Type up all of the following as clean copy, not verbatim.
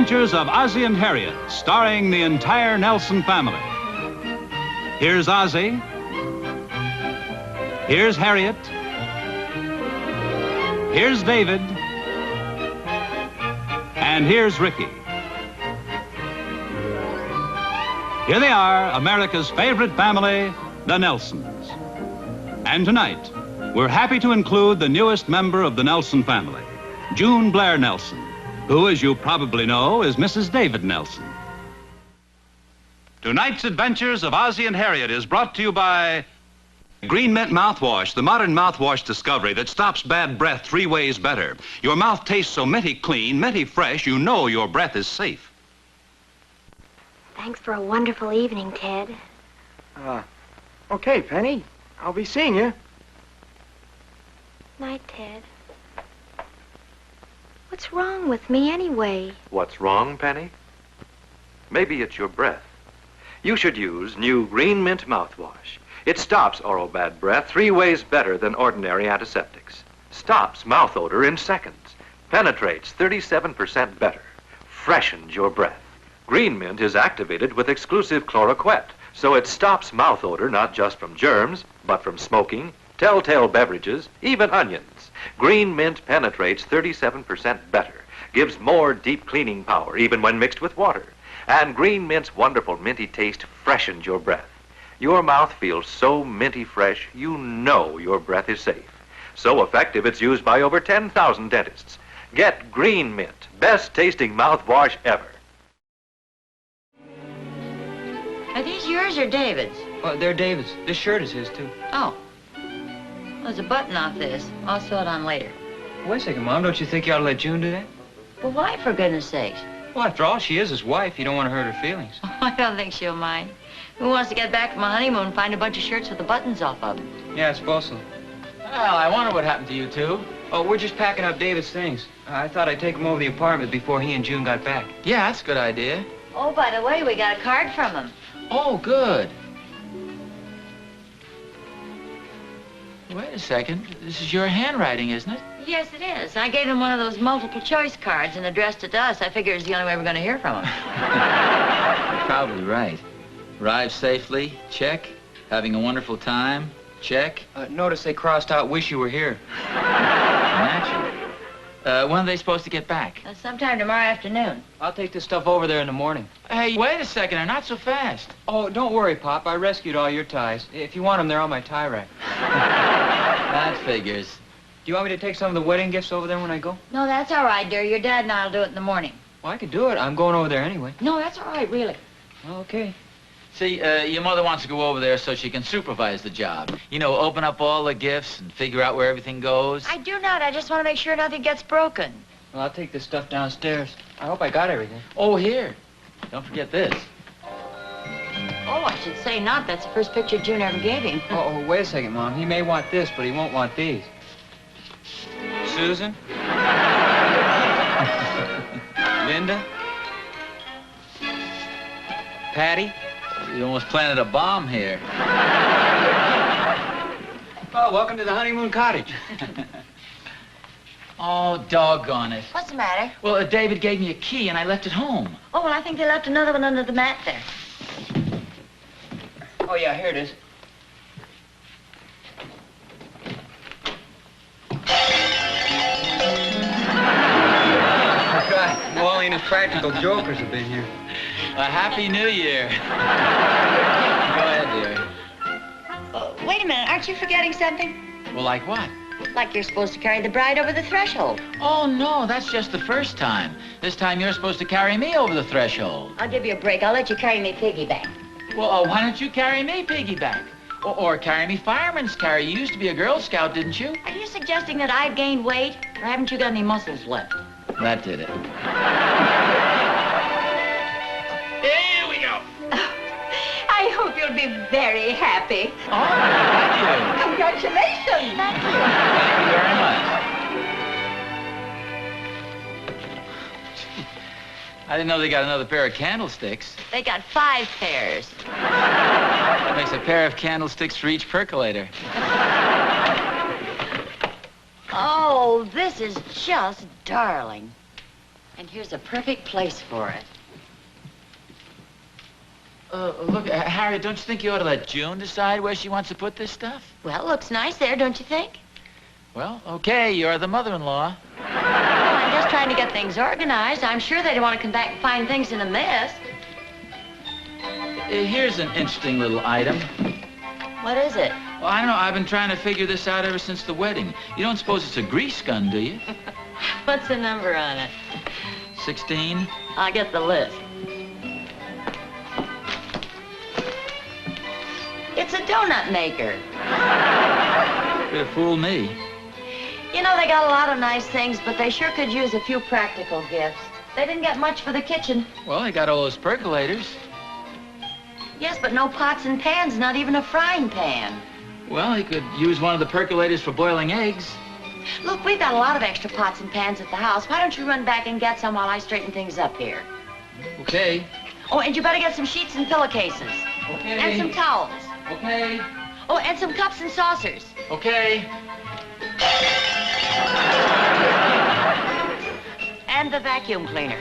Adventures of Ozzie and Harriet, starring the entire Nelson family. Here's Ozzie. Here's Harriet. Here's David. And here's Ricky. Here they are, America's favorite family, the Nelsons. And tonight, we're happy to include the newest member of the Nelson family, June Blair Nelson, who, as you probably know, is Mrs. David Nelson. Tonight's Adventures of Ozzie and Harriet is brought to you by Green Mint Mouthwash, the modern mouthwash discovery that stops bad breath 3 ways better. Your mouth tastes so minty clean, minty fresh, you know your breath is safe. Thanks for a wonderful evening, Ted. Okay, Penny. I'll be seeing you. Night, Ted. What's wrong with me anyway? What's wrong, Penny? Maybe it's your breath. You should use new Green Mint mouthwash. It stops oral bad breath 3 ways better than ordinary antiseptics. Stops mouth odor in seconds. Penetrates 37% better. Freshens your breath. Green Mint is activated with exclusive chloroquet, so it stops mouth odor not just from germs, but from smoking, telltale beverages, even onions. Green Mint penetrates 37% better, gives more deep cleaning power even when mixed with water. And Green Mint's wonderful minty taste freshens your breath. Your mouth feels so minty fresh, you know your breath is safe. So effective, it's used by over 10,000 dentists. Get Green Mint, best tasting mouthwash ever. Are these yours or David's? Oh, they're David's. This shirt is his, too. Oh. There's a button off this. I'll sew it on later. Wait a second, Mom. Don't you think you ought to let June do that? Well, why, for goodness sakes? Well, after all, she is his wife. You don't want to hurt her feelings. Oh, I don't think she'll mind. Who wants to get back from a honeymoon and find a bunch of shirts with the buttons off of them? Yeah, I suppose so. Well, I wonder what happened to you two. Oh, we're just packing up David's things. I thought I'd take him over the apartment before he and June got back. Yeah, that's a good idea. Oh, by the way, we got a card from him. Oh, good. Wait a second. This is your handwriting, isn't it? Yes, it is. I gave him one of those multiple choice cards and addressed it to us. I figure it's the only way we're going to hear from him. You're probably right. Arrived safely, check. Having a wonderful time, check. Notice they crossed out, wish you were here. Naturally. When are they supposed to get back? Sometime tomorrow afternoon. I'll take this stuff over there in the morning. Hey, wait a second. They're not so fast. Oh, don't worry, Pop. I rescued all your ties. If you want them, they're on my tie rack. That figures. Do you want me to take some of the wedding gifts over there when I go? No, that's all right, dear. Your dad and I'll do it in the morning. Well, I could do it. I'm going over there anyway. No, that's all right, really. Okay. See, your mother wants to go over there so she can supervise the job. You know, open up all the gifts and figure out where everything goes. I do not. I just want to make sure nothing gets broken. Well, I'll take this stuff downstairs. I hope I got everything. Oh, here. Don't forget this. Oh, I should say not. That's the first picture June ever gave him. Oh, wait a second, Mom. He may want this, but he won't want these. Susan? Linda? Patty? You almost planted a bomb here. Oh, welcome to the honeymoon cottage. Oh, doggone it. What's the matter? Well, David gave me a key and I left it home. Oh, well, I think they left another one under the mat there. Oh, yeah, here it is. That's right. Wally and his practical jokers have been here. A Happy New Year. Go ahead, dear. Wait a minute. Aren't you forgetting something? Well, like what? Like you're supposed to carry the bride over the threshold. Oh, no, that's just the first time. This time you're supposed to carry me over the threshold. I'll give you a break. I'll let you carry me piggyback. Well, why don't you carry me piggyback? Or carry me fireman's carry. You used to be a Girl Scout, didn't you? Are you suggesting that I've gained weight? Or haven't you got any muscles left? That did it. Here we go. I hope you'll be very happy. Oh, thank you. Congratulations. Thank you. Thank you very much. I didn't know they got another pair of candlesticks. They got 5 pairs. That makes a pair of candlesticks for each percolator. Oh, this is just darling. And here's a perfect place for it. Look, Harriet, don't you think you ought to let June decide where she wants to put this stuff? Well, it looks nice there, don't you think? Well, okay, you're the mother-in-law. Well, I'm just trying to get things organized. I'm sure they don't want to come back and find things in a mess. Here's an interesting little item. What is it? Well, I don't know. I've been trying to figure this out ever since the wedding. You don't suppose it's a grease gun, do you? What's the number on it? 16? I'll get the list. It's a donut maker. Could have fooled me. You know, they got a lot of nice things, but they sure could use a few practical gifts. They didn't get much for the kitchen. Well, they got all those percolators. Yes, but no pots and pans, not even a frying pan. Well, he could use one of the percolators for boiling eggs. Look, we've got a lot of extra pots and pans at the house. Why don't you run back and get some while I straighten things up here? Okay. Oh, and you better get some sheets and pillowcases. Okay. And some towels. Okay. Oh, and some cups and saucers. Okay. And the vacuum cleaner.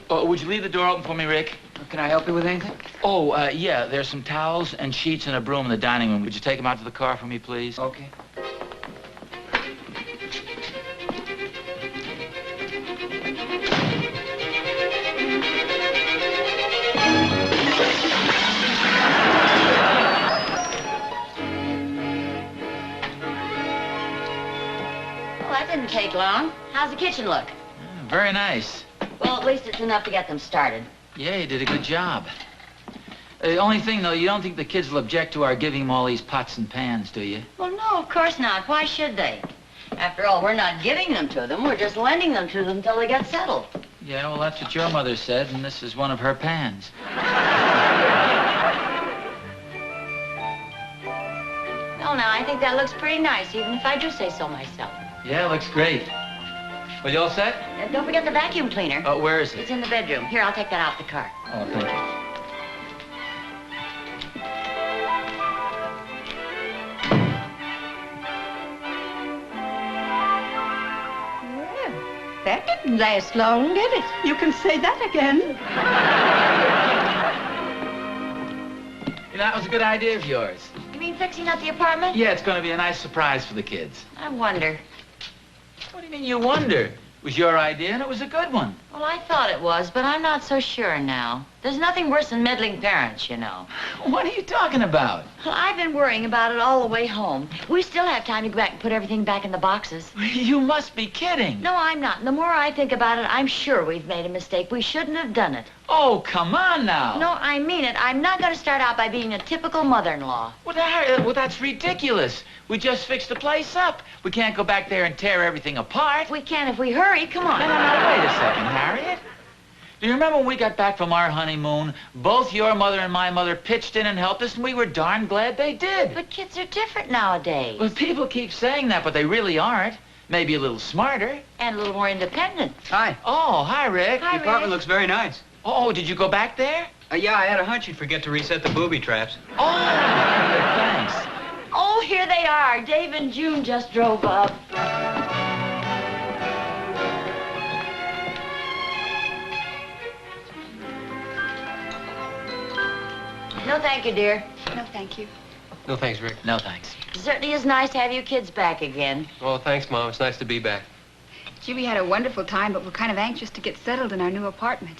Oh, would you leave the door open for me, Rick? Can I help you with anything? Oh, yeah, there's some towels and sheets and a broom in the dining room. Would you take them out to the car for me, please? Okay. Well, that didn't take long. How's the kitchen look? Very nice. Well, at least it's enough to get them started. Yeah, you did a good job. The only thing, though, you don't think the kids will object to our giving them all these pots and pans, do you? Well, no, of course not. Why should they? After all, we're not giving them to them. We're just lending them to them until they get settled. Yeah, well, that's what your mother said, and this is one of her pans. Well, now, I think that looks pretty nice, even if I do say so myself. Yeah, looks great. Well, you all set? And don't forget the vacuum cleaner. Where is it? It's in the bedroom. Here, I'll take that out the car. Oh, thank you. Well, that didn't last long, did it? You can say that again. You know, that was a good idea of yours. You mean fixing up the apartment? Yeah, it's going to be a nice surprise for the kids. I wonder. What do you mean you wonder? It was your idea, and it was a good one. Well, I thought it was, but I'm not so sure now. There's nothing worse than meddling parents, you know. What are you talking about? Well, I've been worrying about it all the way home. We still have time to go back and put everything back in the boxes. You must be kidding. No, I'm not. And the more I think about it, I'm sure we've made a mistake. We shouldn't have done it. Oh, come on now. No, I mean it. I'm not going to start out by being a typical mother-in-law. Well, that's ridiculous. We just fixed the place up. We can't go back there and tear everything apart. We can if we hurry. Come on. No, wait a second, Harriet. Do you remember when we got back from our honeymoon, both your mother and my mother pitched in and helped us, and we were darn glad they did? But kids are different nowadays. Well, people keep saying that, but they really aren't. Maybe a little smarter. And a little more independent. Hi. Oh, hi, Rick. Hi, The apartment Rick. looks very nice. Oh, did you go back there? Yeah, I had a hunch you'd forget to reset the booby traps. Oh, thanks. Oh, here they are. Dave and June just drove up. No, thank you, dear. No, thank you. No, thanks, Rick. No, thanks. It certainly is nice to have you kids back again. Oh, thanks, Mom. It's nice to be back. Gee, we had a wonderful time, but we're kind of anxious to get settled in our new apartment.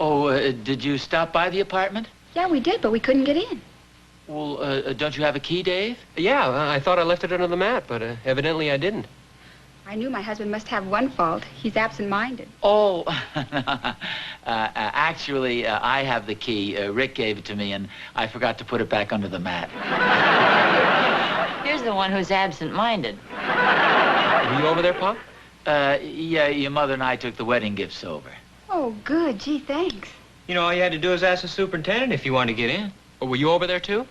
Oh, did you stop by the apartment? Yeah, we did, but we couldn't get in. Well, don't you have a key, Dave? Yeah, I thought I left it under the mat, but evidently I didn't. I knew my husband must have one fault. He's absent-minded. Oh, actually, I have the key. Rick gave it to me, and I forgot to put it back under the mat. Here's the one who's absent-minded. Were you over there, Pop? Yeah, your mother and I took the wedding gifts over. Oh, good. Gee, thanks. You know, all you had to do was ask the superintendent if you wanted to get in. Oh, were you over there, too?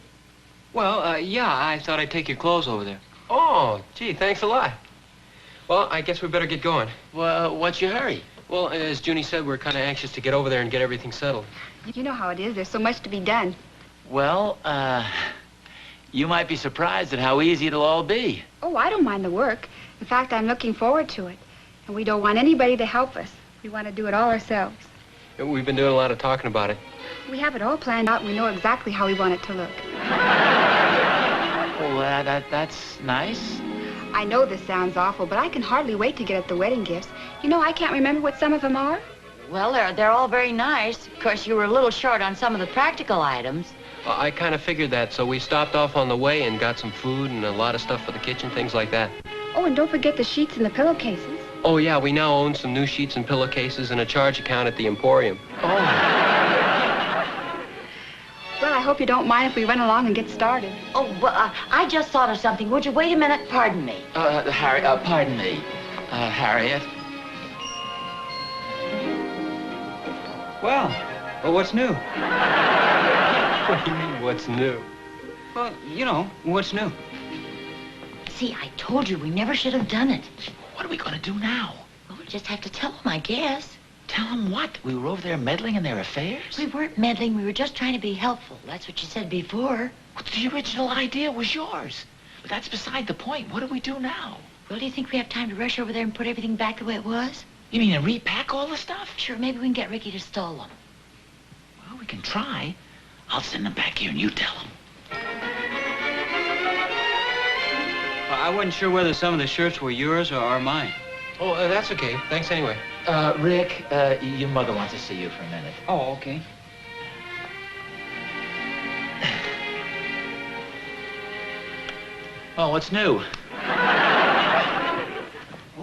Well, yeah, I thought I'd take your clothes over there. Oh, gee, thanks a lot. Well, I guess we better get going. Well, what's your hurry? Well, as Junie said, we're kind of anxious to get over there and get everything settled. You know how it is. There's so much to be done. Well, you might be surprised at how easy it'll all be. Oh, I don't mind the work. In fact, I'm looking forward to it. And we don't want anybody to help us. We want to do it all ourselves. We've been doing a lot of talking about it. We have it all planned out and we know exactly how we want it to look. Well, that's nice. I know this sounds awful, but I can hardly wait to get at the wedding gifts. You know, I can't remember what some of them are. Well, they're all very nice. Of course, you were a little short on some of the practical items. Well, I kind of figured that, so we stopped off on the way and got some food and a lot of stuff for the kitchen, things like that. Oh, and don't forget the sheets and the pillowcases. Oh, yeah, we now own some new sheets and pillowcases and a charge account at the Emporium. Well, I hope you don't mind if we run along and get started. Oh, well, I just thought of something. Would you wait a minute? Pardon me. Pardon me. Harriet. Well, what's new? What do you mean, what's new? Well, you know, what's new? See, I told you we never should have done it. What are we going to do now? Well, we just have to tell them, I guess. Tell them what? We were over there meddling in their affairs? We weren't meddling. We were just trying to be helpful. That's what you said before. Well, the original idea was yours. But that's beside the point. What do we do now? Well, do you think we have time to rush over there and put everything back the way it was? You mean to repack all the stuff? Sure, maybe we can get Ricky to stall them. Well, we can try. I'll send them back here and you tell them. Well, I wasn't sure whether some of the shirts were yours or mine. Oh, that's okay. Thanks anyway. Rick, your mother wants to see you for a minute. Oh, okay. Oh, what's new?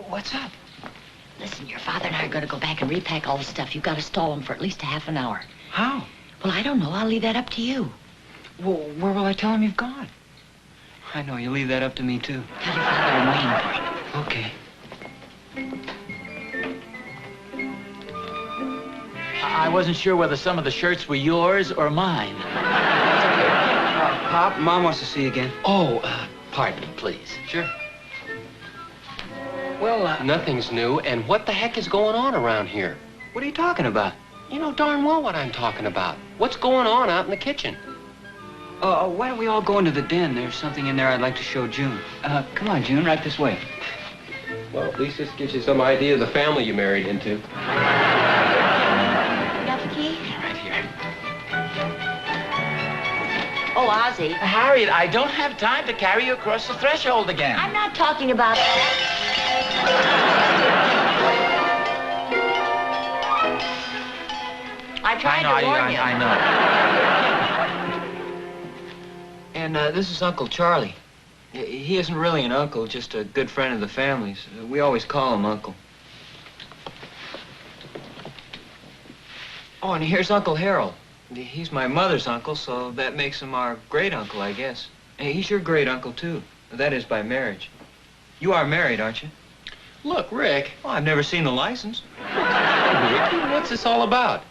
What's up? Listen, your father and I are going to go back and repack all the stuff. You've got to stall them for at least a half an hour. How? Well, I don't know. I'll leave that up to you. Well, where will I tell him you've gone? I know, you leave that up to me, too. Tell your father I'm waiting for him. Okay. I wasn't sure whether some of the shirts were yours or mine. Pop, Mom wants to see you again. Oh, pardon me, please. Sure. Well, Nothing's new, and what the heck is going on around here? what are you talking about? You know darn well what I'm talking about. What's going on out in the kitchen? Why don't we all go into the den? There's something in there I'd like to show June. Come on, June, right this way. Well, at least this gives you some idea of the family you married into. Got the key? Right here. Oh, Ozzie. Harriet, I don't have time to carry you across the threshold again. I'm not talking about that. I tried to warn you. I know. And this is Uncle Charlie. He isn't really an uncle, just a good friend of the family's. We always call him Uncle. Oh, and here's Uncle Harold. He's my mother's uncle, so that makes him our great uncle, I guess. And he's your great uncle, too. That is by marriage. You are married, aren't you? Look, Rick. Oh, I've never seen the license. Ricky, what's this all about?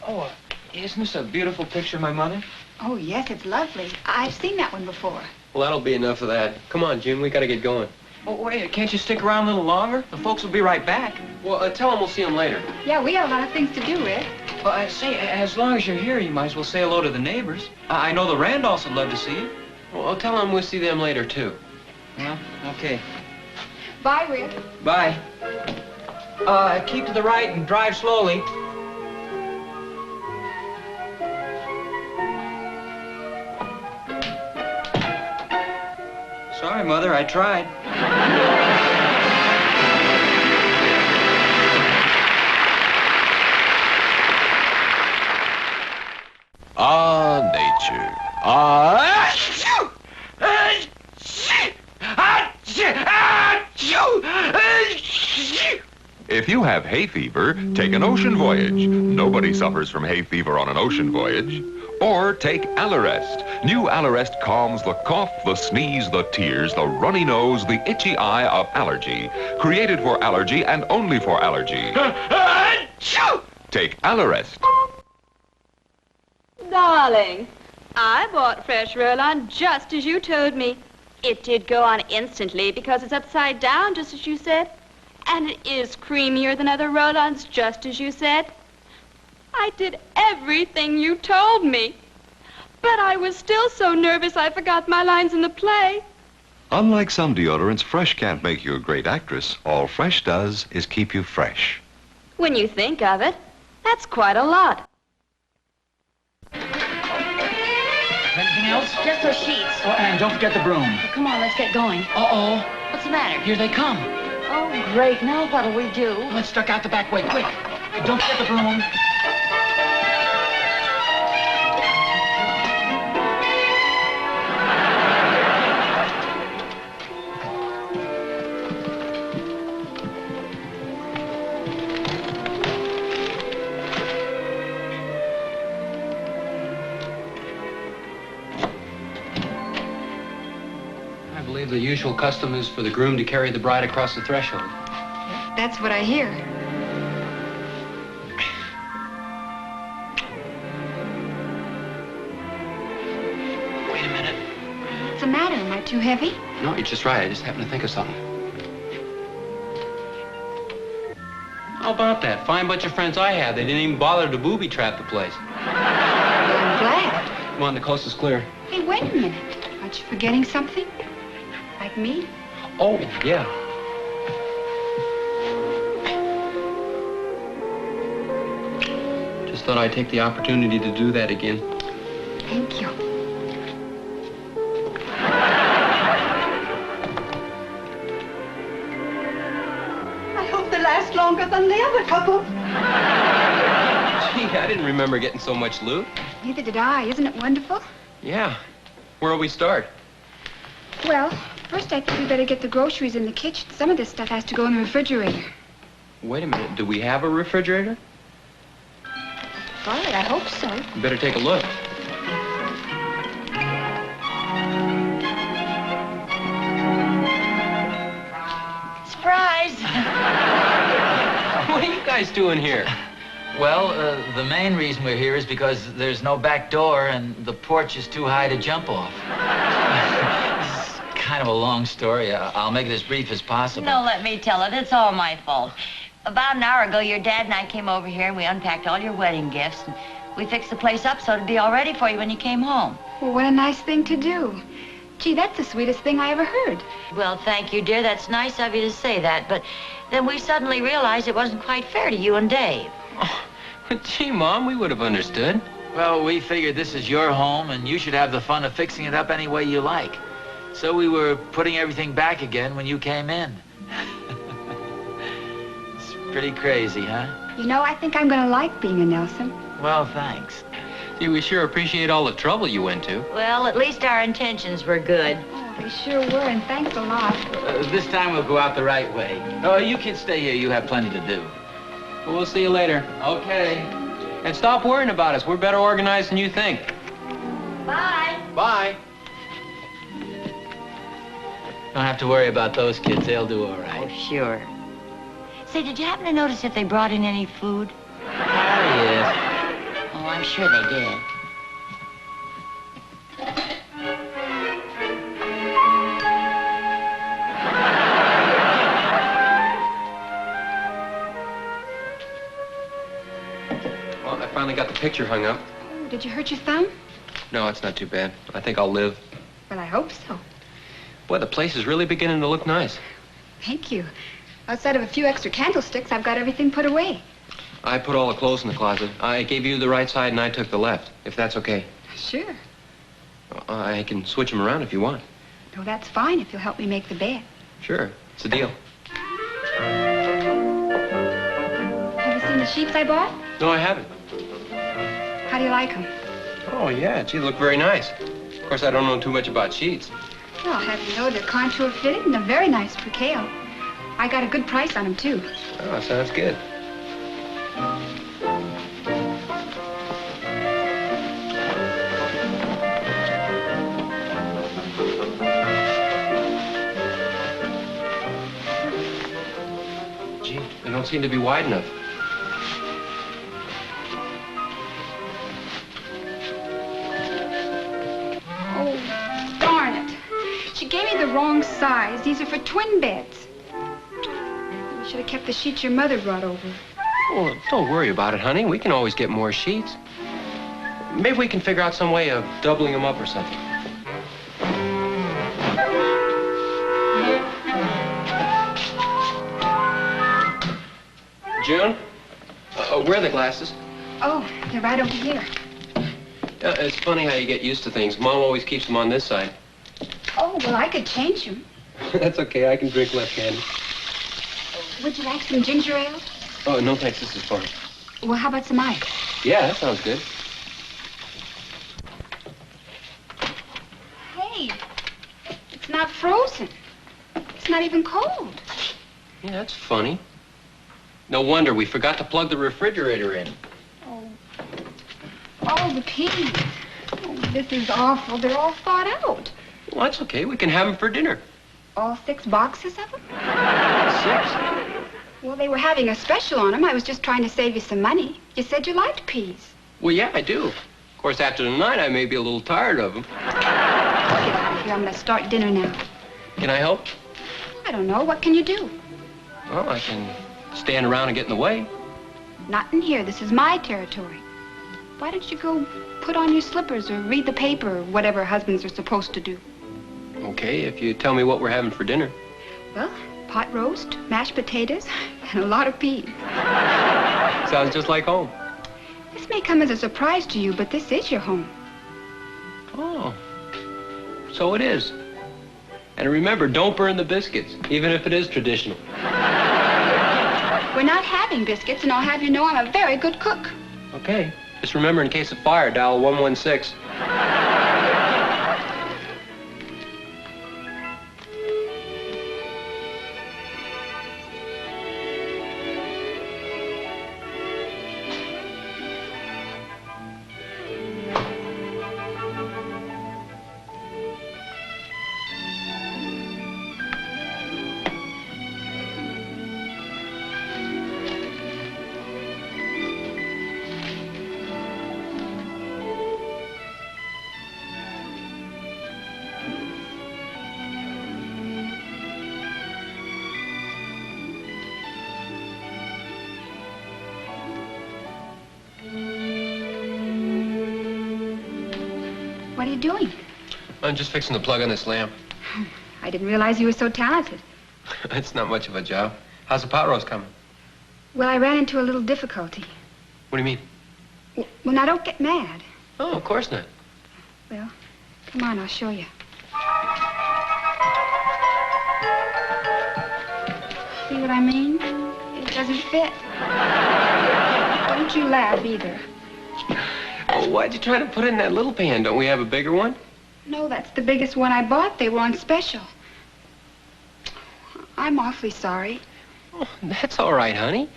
Oh, isn't this a beautiful picture of my mother? Oh, yes, it's lovely. I've seen that one before. Well, that'll be enough of that. Come on, June, we gotta get going. Oh, wait, can't you stick around a little longer? The folks will be right back. Well, tell them we'll see them later. Yeah, we have a lot of things to do, Rick. Well, say, as long as you're here, you might as well say hello to the neighbors. I know the Randolphs would love to see you. Well, tell them we'll see them later, too. Well, okay. Bye, Rick. Bye. Keep to the right and drive slowly. Sorry, Mother, I tried. Nature. If you have hay fever, take an ocean voyage. Nobody suffers from hay fever on an ocean voyage. Or take Allerest. New Allerest calms the cough, the sneeze, the tears, the runny nose, the itchy eye of allergy. Created for allergy and only for allergy. Take Allerest. Darling, I bought fresh roll-on just as you told me. It did go on instantly because it's upside down, just as you said. And it is creamier than other roll-ons, just as you said. I did everything you told me. But I was still so nervous I forgot my lines in the play. Unlike some deodorants, Fresh can't make you a great actress. All Fresh does is keep you fresh. When you think of it, that's quite a lot. Anything else? Just those sheets. Oh, and don't forget the broom. Well, come on, let's get going. Uh-oh. What's the matter? Here they come. Oh, great. Now what'll we do? Let's duck out the back way, quick. Don't forget the broom. I believe the usual custom is for the groom to carry the bride across the threshold. That's what I hear. Wait a minute. What's the matter? Am I too heavy? No, you're just right. I just happened to think of something. How about that? Fine bunch of friends I had. They didn't even bother to booby trap the place. Well, I'm glad. Come on, the coast is clear. Hey, wait a minute. Aren't you forgetting something? Like me? Oh, yeah. Just thought I'd take the opportunity to do that again. Thank you. I hope they last longer than the other couple. Gee, I didn't remember getting so much loot. Neither did I. Isn't it wonderful? Yeah. Where'll we start? Well, first I think we better get the groceries in the kitchen. Some of this stuff has to go in the refrigerator. Wait a minute. Do we have a refrigerator? Golly, I hope so. You better take a look. Surprise! What are you guys doing here? Well, the main reason we're here is because there's no back door and the porch is too high to jump off. It's kind of a long story. I'll make it as brief as possible. No, let me tell it. It's all my fault. About an hour ago, your dad and I came over here and we unpacked all your wedding gifts. And we fixed the place up so it'd be all ready for you when you came home. Well, what a nice thing to do. Gee, that's the sweetest thing I ever heard. Well, thank you, dear. That's nice of you to say that. But then we suddenly realized it wasn't quite fair to you and Dave. Oh, gee, Mom, we would have understood. Well, we figured this is your home and you should have the fun of fixing it up any way you like. So we were putting everything back again when you came in. It's pretty crazy, huh? You know, I think I'm going to like being a Nelson. Well, thanks. Gee, we sure appreciate all the trouble you went to. Well, at least our intentions were good. Oh, they sure were, and thanks a lot. This time we'll go out the right way. Oh, you kids stay here. You have plenty to do. Well, we'll see you later. Okay. And stop worrying about us. We're better organized than you think. Bye. Bye. Don't have to worry about those kids. They'll do all right. Oh, sure. Say, did you happen to notice if they brought in any food? Harriett. Oh, I'm sure they did. Well, I finally got the picture hung up. Oh, did you hurt your thumb? No, it's not too bad. I think I'll live. Well, I hope so. Boy, the place is really beginning to look nice. Thank you. Outside of a few extra candlesticks, I've got everything put away. I put all the clothes in the closet. I gave you the right side and I took the left, if that's okay. Sure. I can switch them around if you want. No, that's fine if you'll help me make the bed. Sure, it's a deal. Have you seen the sheets I bought? No, I haven't. How do you like them? Oh, yeah, gee, they look very nice. Of course, I don't know too much about sheets. Well, I'll have you know they're contour fitted and they're very nice percale. I got a good price on them, too. Oh, sounds good. Gee, they don't seem to be wide enough. Oh, darn it. She gave me the wrong size. These are for twin beds. You should have kept the sheets your mother brought over. Well, don't worry about it, honey. We can always get more sheets. Maybe we can figure out some way of doubling them up or something. June, where are the glasses? Oh, they're right over here. It's funny how you get used to things. Mom always keeps them on this side. Oh, well, I could change them. That's okay. I can drink left-handed. Would you like some ginger ale? Oh, no thanks. This is fine. Well, how about some ice? Yeah, that sounds good. Hey, it's not frozen. It's not even cold. Yeah, that's funny. No wonder we forgot to plug the refrigerator in. Oh, the peas. Oh, this is awful. They're all thawed out. Well, that's okay. We can have them for dinner. All 6 boxes of them? 6? Well, they were having a special on them. I was just trying to save you some money. You said you liked peas. Well, yeah, I do. Of course, after tonight, I may be a little tired of them. Get out of here. I'm going to start dinner now. Can I help? I don't know. What can you do? Well, I can stand around and get in the way. Not in here. This is my territory. Why don't you go put on your slippers or read the paper or whatever husbands are supposed to do? Okay, if you tell me what we're having for dinner. Well, pot roast, mashed potatoes, and a lot of peas. Sounds just like home. This may come as a surprise to you, but this is your home. Oh, so it is. And remember, don't burn the biscuits, even if it is traditional. We're not having biscuits, and I'll have you know I'm a very good cook. Okay. Just remember, in case of fire, dial 116. What are you doing? I'm just fixing the plug on this lamp. I didn't realize you were so talented. It's not much of a job. How's the pot roast coming? Well, I ran into a little difficulty. What do you mean? Well, now, don't get mad. Oh, of course not. Well, come on, I'll show you. See what I mean? It doesn't fit. Don't you laugh either. Oh, why'd you try to put it in that little pan? Don't we have a bigger one? No, that's the biggest one I bought. They were on special. I'm awfully sorry. Oh, that's all right, honey.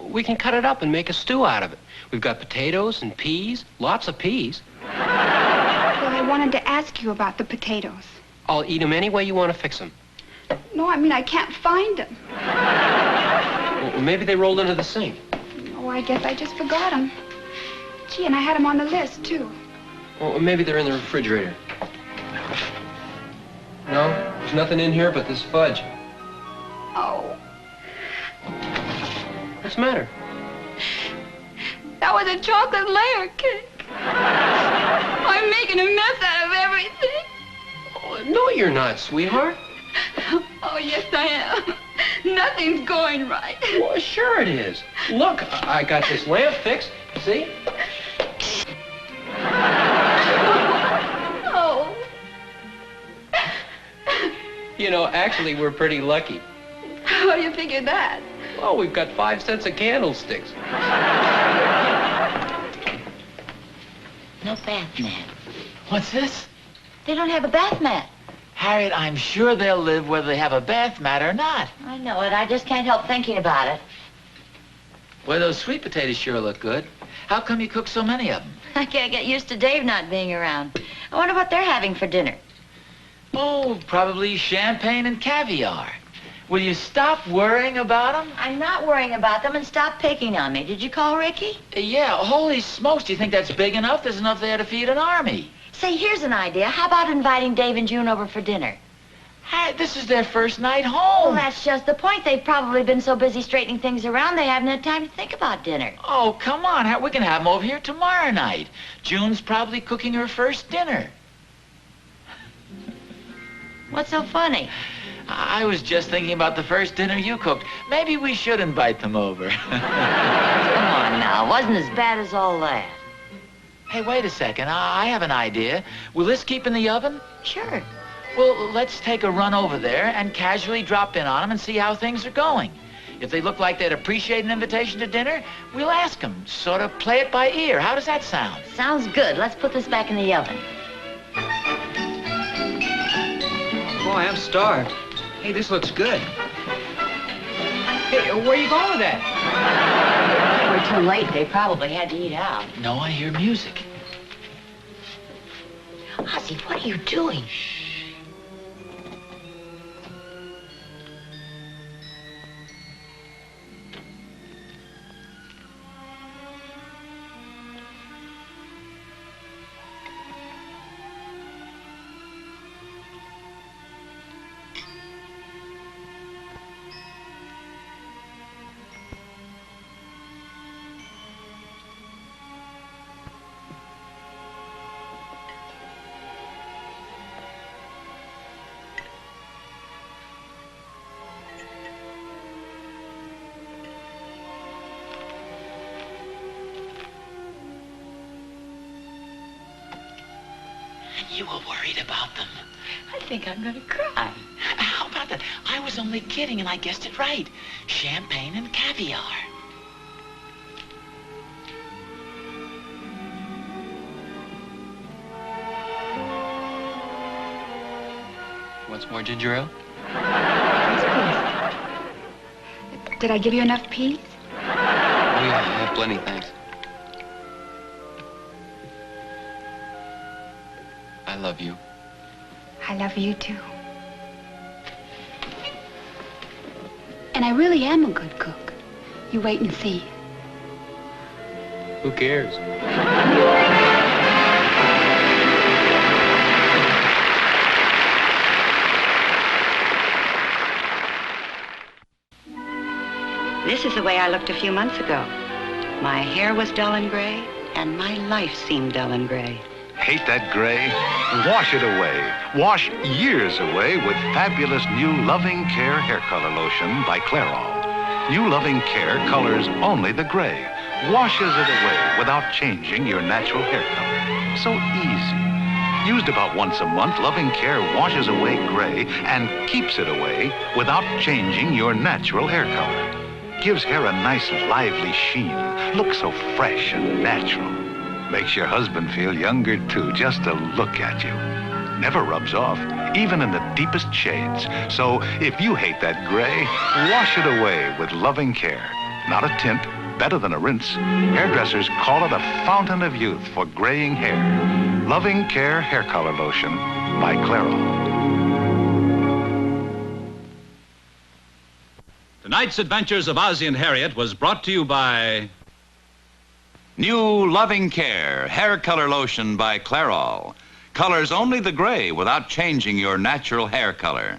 We can cut it up and make a stew out of it. We've got potatoes and peas, lots of peas. Well, I wanted to ask you about the potatoes. I'll eat them any way you want to fix them. No, I mean, I can't find them. Well, maybe they rolled into the sink. Oh, I guess I just forgot them. Gee, and I had them on the list, too. Well, maybe they're in the refrigerator. No, there's nothing in here but this fudge. Oh. What's the matter? That was a chocolate layer cake. I'm making a mess out of everything. Oh, no, you're not, sweetheart. Oh, yes, I am. Nothing's going right. Well, sure it is. Look, I got this lamp fixed. See? Oh. You know, actually, we're pretty lucky. How do you figure that? Well, we've got 5 sets of candlesticks. No bath mat. What's this? They don't have a bath mat. Harriet, I'm sure they'll live whether they have a bath mat or not. I know it. I just can't help thinking about it. Well, those sweet potatoes sure look good. How come you cook so many of them? I can't get used to Dave not being around. I wonder what they're having for dinner. Oh, probably champagne and caviar. Will you stop worrying about them? I'm not worrying about them, and stop picking on me. Did you call Ricky? Yeah, holy smokes, do you think that's big enough? There's enough there to feed an army. Say, here's an idea. How about inviting Dave and June over for dinner? Hey, this is their first night home. Well, that's just the point. They've probably been so busy straightening things around they haven't had time to think about dinner. Oh, come on. We can have them over here tomorrow night. June's probably cooking her first dinner. What's so funny? I was just thinking about the first dinner you cooked. Maybe we should invite them over. Come on now, it wasn't as bad as all that. Hey, wait a second. I have an idea. Will this keep in the oven? Sure. Well, let's take a run over there and casually drop in on them and see how things are going. If they look like they'd appreciate an invitation to dinner, we'll ask them. Sort of play it by ear. How does that sound? Sounds good. Let's put this back in the oven. Boy, I'm starved. Hey, this looks good. Hey, where are you going with that? We're too late. They probably had to eat out. No, I hear music. Ozzie, what are you doing? You were worried about them. I think I'm gonna cry. How about that? I was only kidding and I guessed it right. Champagne and caviar. Want some more ginger ale? Yes, please. Did I give you enough peas? Oh, yeah, I have plenty, thanks. I love you. I love you too. And I really am a good cook. You wait and see. Who cares? This is the way I looked a few months ago. My hair was dull and gray, and my life seemed dull and gray. Hate that gray? Wash it away. Wash years away with fabulous new Loving Care hair color lotion by Clairol. New Loving Care colors only the gray. Washes it away without changing your natural hair color. So easy. Used about once a month, Loving Care washes away gray and keeps it away without changing your natural hair color. Gives hair a nice lively sheen. Looks so fresh and natural. Makes your husband feel younger, too, just to look at you. Never rubs off, even in the deepest shades. So if you hate that gray, wash it away with Loving Care. Not a tint, better than a rinse. Hairdressers call it a fountain of youth for graying hair. Loving Care hair color lotion by Clairol. Tonight's Adventures of Ozzie and Harriet was brought to you by New Loving Care hair color lotion by Clairol. Colors only the gray without changing your natural hair color.